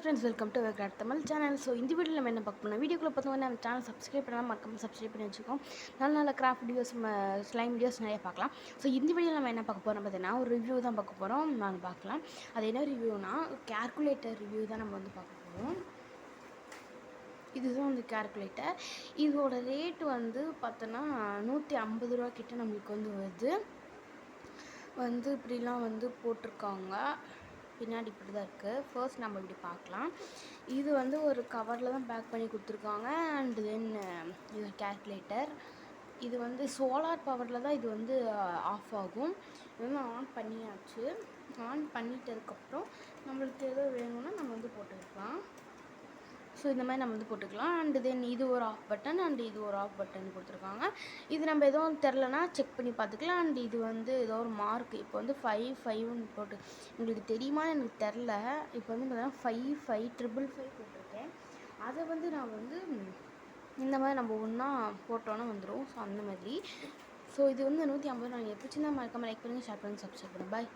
Friends, welcome to வெக்ராட் Tamil channel. So இந்த வீடியோவில் நம்ம என்ன பார்க்க போனால் வீடியோக்குள்ளே பார்த்தோம்னா நம்ம சேனல் சப்ஸ்கிரைப் பண்ணால் மறக்காம சப்ஸ்கிரைப் பண்ணி வச்சுக்கோம். நல்ல நல்ல கிராஃப்ட் வீடியோஸ், ஸ்லைம் வீடியோஸ் நிறைய பார்க்கலாம். ஸோ இந்த வீடியோவில் நம்ம என்ன பார்க்க போகிறோம் பார்த்தீங்கன்னா, ஒரு ரிவ்யூ தான் பார்க்க போகிறோம். நாங்கள் பார்க்கலாம். அது என்ன ரிவ்யூனா, கேல்குலேட்டர் ரிவ்யூ தான் நம்ம வந்து பார்க்க போகிறோம். இதுதான் வந்து கேல்குலேட்டர். இதோட ரேட்டு வந்து பார்த்தோன்னா 150 ரூபா கிட்ட நம்மளுக்கு வந்து வருது. வந்து இப்படிலாம் வந்து போட்டிருக்காங்க. பின்னாடி இப்படி தான் இருக்குது. ஃபர்ஸ்ட் நம்ம இப்படி பார்க்கலாம். இது வந்து ஒரு கவரில் தான் பேக் பண்ணி கொடுத்துருக்காங்க. அண்ட் தென் இது கேல்குலேட்டர். இது வந்து சோலார் பவரில் தான் இது வந்து ஆஃப் ஆகும். இது வந்து ஆன் பண்ணியாச்சு. ஆன் பண்ணிட்டதுக்கப்புறம் நம்மளுக்கு எதோ வேணும்னா நம்ம வந்து போட்டுக்கலாம். ஸோ இந்த மாதிரி நம்ம வந்து போட்டுக்கலாம். அண்டு தென் இது ஒரு ஆஃப் பட்டன் அண்டு இது ஒரு ஆஃப் பட்டன் கொடுத்துருக்காங்க. இது நம்ம எதுவும் தெரிலனா செக் பண்ணி பார்த்துக்கலாம். அண்ட் இது வந்து ஏதோ ஒரு மார்க் இப்போ வந்து 5 போட்டு உங்களுக்கு தெரியுமான்னு எனக்கு தெரில. இப்போ வந்து பார்த்தீங்கன்னா 5 போட்டிருக்கேன். அதை வந்து நான் வந்து இந்த மாதிரி நம்ம ஒன்றா போட்டோன்னா வந்துடும். ஸோ அந்த மாதிரி. ஸோ இது வந்து 150. நான் எப்படிச்சுன்னா மறக்காமல் லைக் பண்ணுங்கள், ஷேர் பண்ணுங்கள், சப்ஸ்கிரைப் பண்ணுங்கள். பாய்.